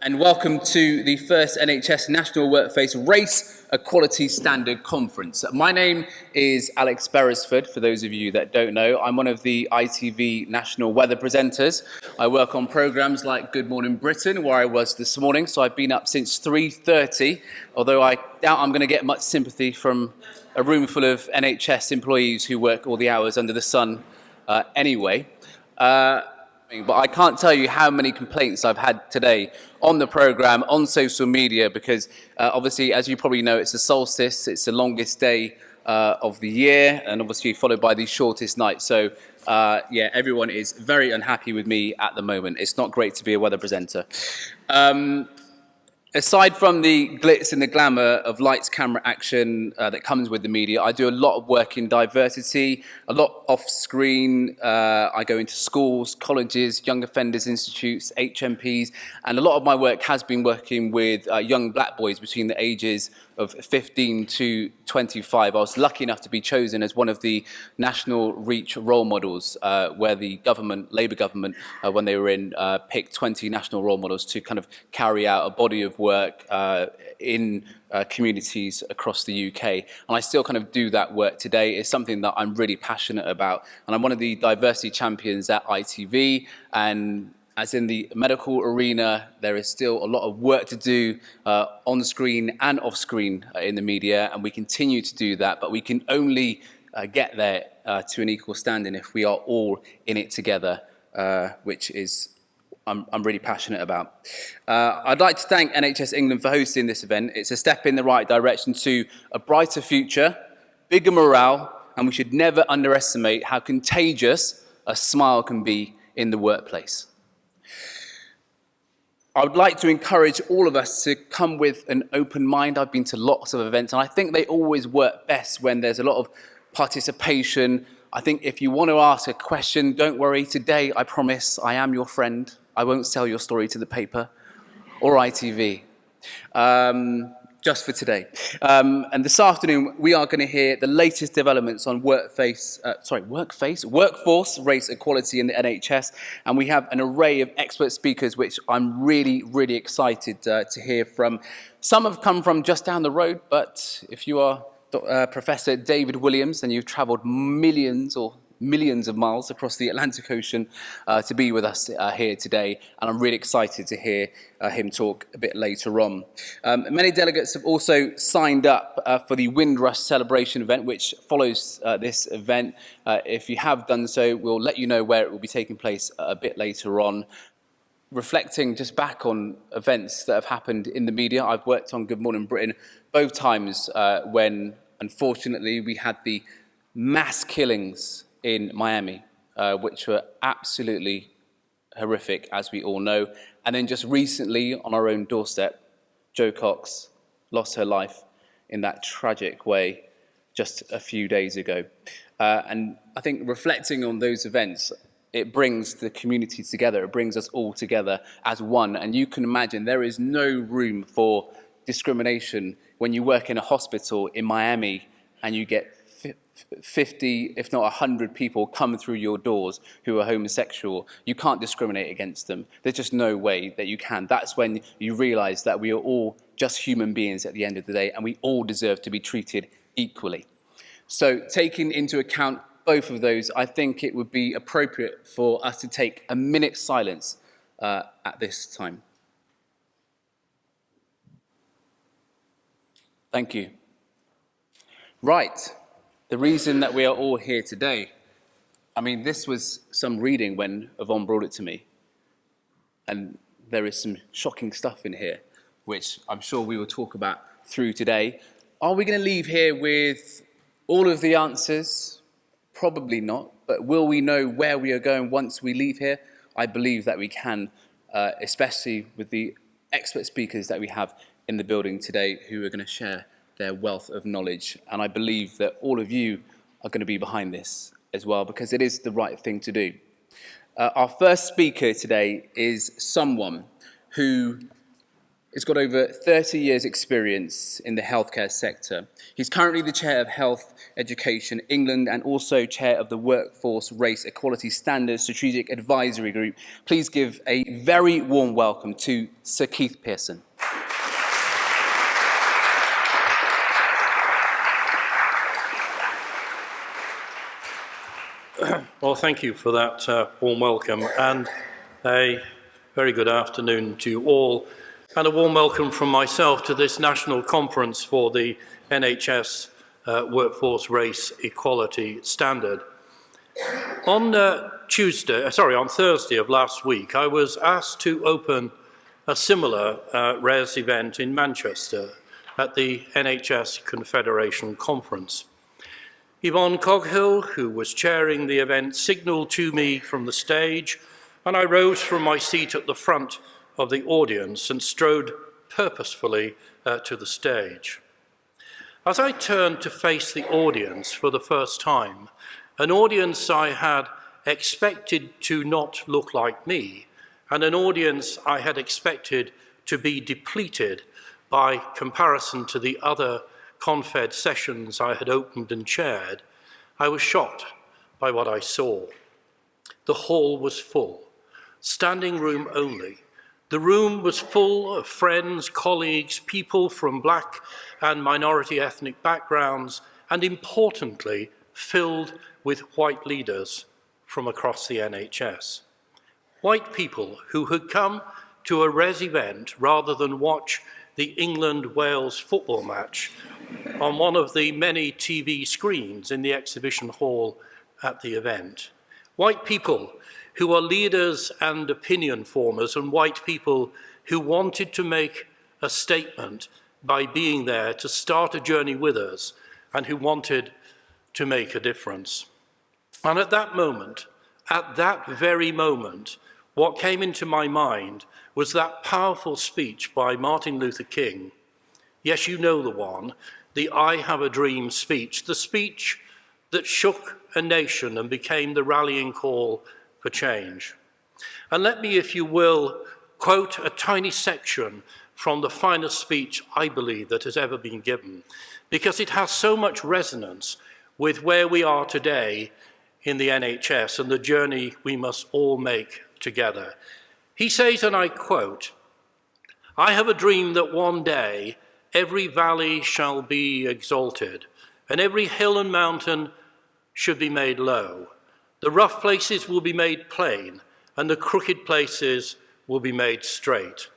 And welcome to the first NHS National Workplace Race Equality Standard Conference. My name is Alex Beresford, for those of you that don't know. I'm one of the ITV National Weather presenters. I work on programmes like Good Morning Britain, where I was this morning, so I've been up since 3:30, although I doubt I'm going to get much sympathy from a room full of NHS employees who work all the hours under the sun anyway. But I can't tell you how many complaints I've had today on the programme, on social media, because obviously, as you probably know, it's the solstice, it's the longest day of the year, and obviously followed by the shortest night. So, yeah, everyone is very unhappy with me at the moment. It's not great to be a weather presenter. Aside from the glitz and the glamour of lights, camera, action that comes with the media, I do a lot of work in diversity, a lot off-screen. I go into schools, colleges, young offenders institutes, HMPs, and a lot of my work has been working with young black boys between the ages of 15 to 25. I was lucky enough to be chosen as one of the National Reach role models, where the government, Labour government, when they were in, picked 20 national role models to kind of carry out a body of work in communities across the UK. And I still kind of do that work today. It's something that I'm really passionate about. And I'm one of the diversity champions at ITV, and as in the medical arena, there is still a lot of work to do on screen and off screen in the media, and we continue to do that, but we can only get there to an equal standing if we are all in it together, which is I'm really passionate about. I'd like to thank NHS England for hosting this event. It's a step in the right direction to a brighter future, bigger morale, and we should never underestimate how contagious a smile can be in the workplace. I would like to encourage all of us to come with an open mind. I've been to lots of events, and I think they always work best when there's a lot of participation. I think if you want to ask a question, don't worry. Today, I promise, I am your friend. I won't sell your story to the paper or ITV, just for today. And this afternoon, we are going to hear the latest developments on workforce race equality in the NHS. And we have an array of expert speakers, which I'm really, really excited to hear from. Some have come from just down the road, but if you are Professor David Williams and you've travelled millions of miles across the Atlantic Ocean to be with us here today, and I'm really excited to hear him talk a bit later on. Many delegates have also signed up for the Windrush celebration event, which follows this event. If you have done so, we'll let you know where it will be taking place a bit later on. Reflecting just back on events that have happened in the media, I've worked on Good Morning Britain both times when, unfortunately, we had the mass killings in Miami, which were absolutely horrific, as we all know. And then just recently, on our own doorstep, Jo Cox lost her life in that tragic way just a few days ago. And I think reflecting on those events, it brings the community together. It brings us all together as one. And you can imagine there is no room for discrimination when you work in a hospital in Miami and you get 50, if not 100 people come through your doors who are homosexual. You can't discriminate against them. There's just no way that you can. That's when you realise that we are all just human beings at the end of the day, and we all deserve to be treated equally. So taking into account both of those, I think it would be appropriate for us to take a minute's silence at this time. Thank you. Right. The reason that we are all here today, I mean, this was some reading when Yvonne brought it to me. And there is some shocking stuff in here, which I'm sure we will talk about through today. Are we going to leave here with all of the answers? Probably not. But will we know where we are going once we leave here? I believe that we can, especially with the expert speakers that we have in the building today who are going to share their wealth of knowledge. And I believe that all of you are going to be behind this as well, because it is the right thing to do. Our first speaker today is someone who He's got over 30 years' experience in the healthcare sector. He's currently the Chair of Health Education England and also Chair of the Workforce Race Equality Standards Strategic Advisory Group. Please give a very warm welcome to Sir Keith Pearson. Well, thank you for that warm welcome, and a very good afternoon to you all, and a warm welcome from myself to this national conference for the NHS Workforce Race Equality Standard. On Thursday of last week, I was asked to open a similar RES event in Manchester at the NHS Confederation Conference. Yvonne Coghill, who was chairing the event, signalled to me from the stage, and I rose from my seat at the front of the audience and strode purposefully to the stage. As I turned to face the audience for the first time, an audience I had expected to not look like me, and an audience I had expected to be depleted by comparison to the other Confed sessions I had opened and chaired, I was shocked by what I saw. The hall was full, standing room only. The room was full of friends, colleagues, people from black and minority ethnic backgrounds, and importantly, filled with white leaders from across the NHS. White people who had come to a RES event rather than watch the England-Wales football match on one of the many TV screens in the exhibition hall at the event. White people who are leaders and opinion formers, and white people who wanted to make a statement by being there to start a journey with us, and who wanted to make a difference. And at that moment, at that very moment, what came into my mind was that powerful speech by Martin Luther King. Yes, you know the one, the I Have a Dream speech, the speech that shook a nation and became the rallying call for change. And let me, if you will, quote a tiny section from the finest speech I believe that has ever been given, because it has so much resonance with where we are today in the NHS and the journey we must all make together. He says, and I quote, "I have a dream that one day every valley shall be exalted, and every hill and mountain should be made low. The rough places will be made plain, and the crooked places will be made straight.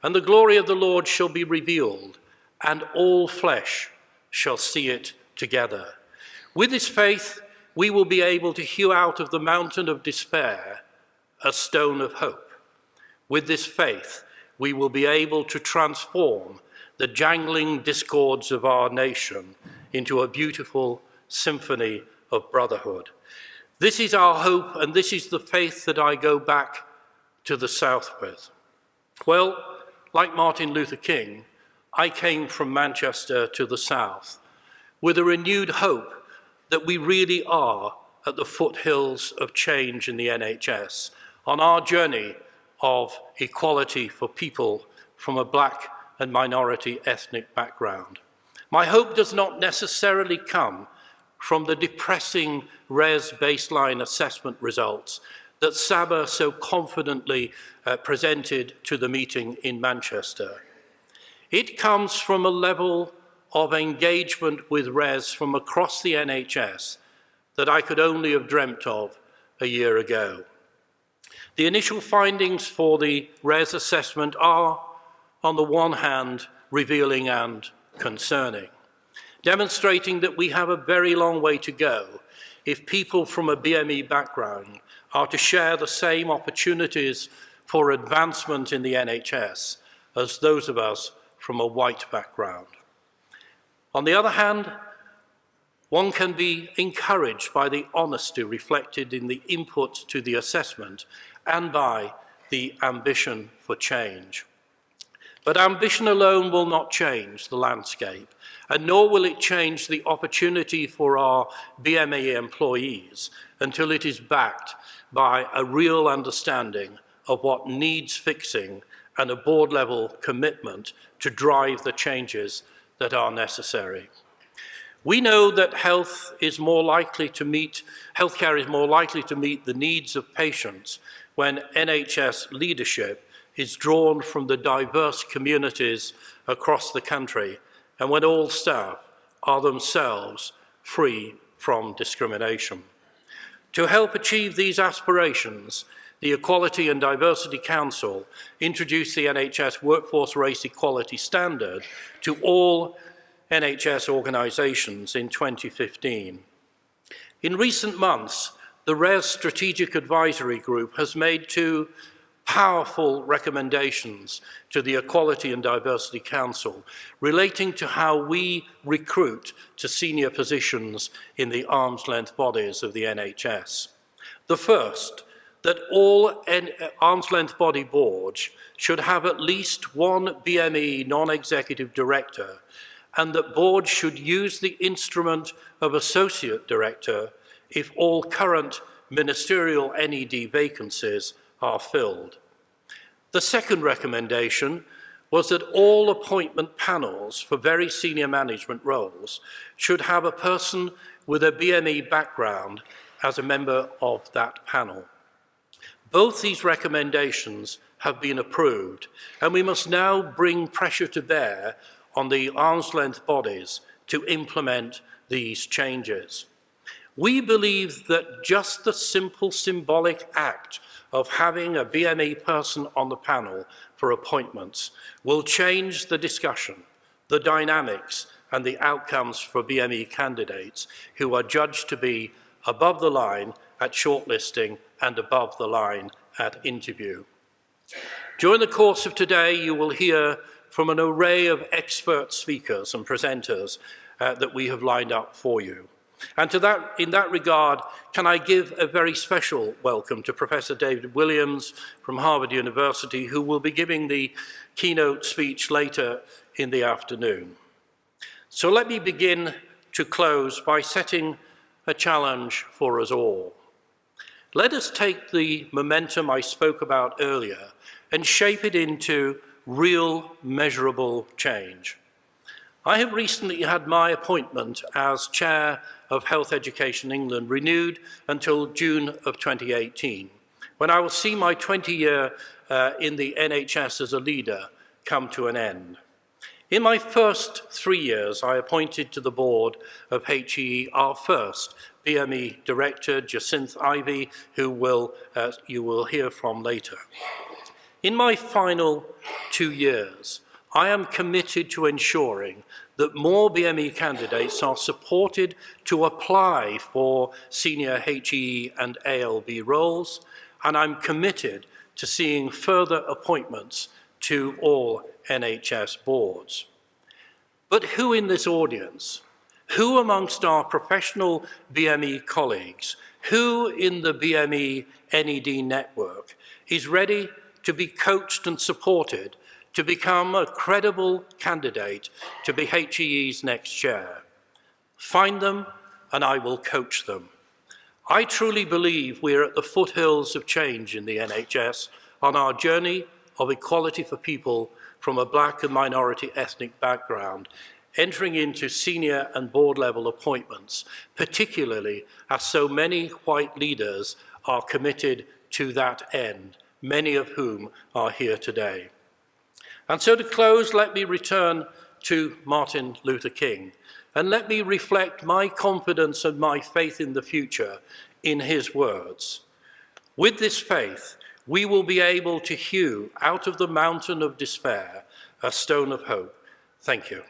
And the glory of the Lord shall be revealed, and all flesh shall see it together. With this faith, we will be able to hew out of the mountain of despair a stone of hope. With this faith, we will be able to transform the jangling discords of our nation into a beautiful symphony of brotherhood. This is our hope, and this is the faith that I go back to the South with." Well, like Martin Luther King, I came from Manchester to the South with a renewed hope that we really are at the foothills of change in the NHS on our journey of equality for people from a black and minority ethnic background. My hope does not necessarily come from the depressing RES baseline assessment results that Saba so confidently presented to the meeting in Manchester. It comes from a level of engagement with RES from across the NHS that I could only have dreamt of a year ago. The initial findings for the RES assessment are, on the one hand, revealing and concerning, demonstrating that we have a very long way to go if people from a BME background are to share the same opportunities for advancement in the NHS as those of us from a white background. On the other hand, one can be encouraged by the honesty reflected in the input to the assessment and by the ambition for change. But ambition alone will not change the landscape, and nor will it change the opportunity for our BME employees until it is backed by a real understanding of what needs fixing and a board-level commitment to drive the changes that are necessary. We know that healthcare is more likely to meet the needs of patients when NHS leadership is drawn from the diverse communities across the country and when all staff are themselves free from discrimination. To help achieve these aspirations, the Equality and Diversity Council introduced the NHS Workforce Race Equality Standard to all NHS organisations in 2015. In recent months, the RES Strategic Advisory Group has made two powerful recommendations to the Equality and Diversity Council relating to how we recruit to senior positions in the arm's-length bodies of the NHS. The first, that all arm's-length body boards should have at least one BME non-executive director, and that boards should use the instrument of associate director if all current ministerial NED vacancies are filled. The second recommendation was that all appointment panels for very senior management roles should have a person with a BME background as a member of that panel. Both these recommendations have been approved, and we must now bring pressure to bear on the arm's-length bodies to implement these changes. We believe that just the simple symbolic act of having a BME person on the panel for appointments will change the discussion, the dynamics, and the outcomes for BME candidates who are judged to be above the line at shortlisting and above the line at interview. During the course of today, you will hear from an array of expert speakers and presenters that we have lined up for you. And in that regard, can I give a very special welcome to Professor David Williams from Harvard University, who will be giving the keynote speech later in the afternoon. So let me begin to close by setting a challenge for us all. Let us take the momentum I spoke about earlier and shape it into real, measurable change. I have recently had my appointment as Chair of Health Education England renewed until June of 2018, when I will see my 20-year in the NHS as a leader come to an end. In my first 3 years, I appointed to the board of HEE our first BME Director, Jacinth Ivey, who you will hear from later. In my final 2 years, I am committed to ensuring that more BME candidates are supported to apply for senior HEE and ALB roles, and I'm committed to seeing further appointments to all NHS boards. But who in this audience, who amongst our professional BME colleagues, who in the BME NED network is ready to be coached and supported to become a credible candidate to be HEE's next chair? Find them and I will coach them. I truly believe we are at the foothills of change in the NHS on our journey of equality for people from a Black and minority ethnic background, entering into senior and board level appointments, particularly as so many white leaders are committed to that end, many of whom are here today. And so to close, let me return to Martin Luther King, and let me reflect my confidence and my faith in the future in his words. With this faith, we will be able to hew out of the mountain of despair a stone of hope. Thank you.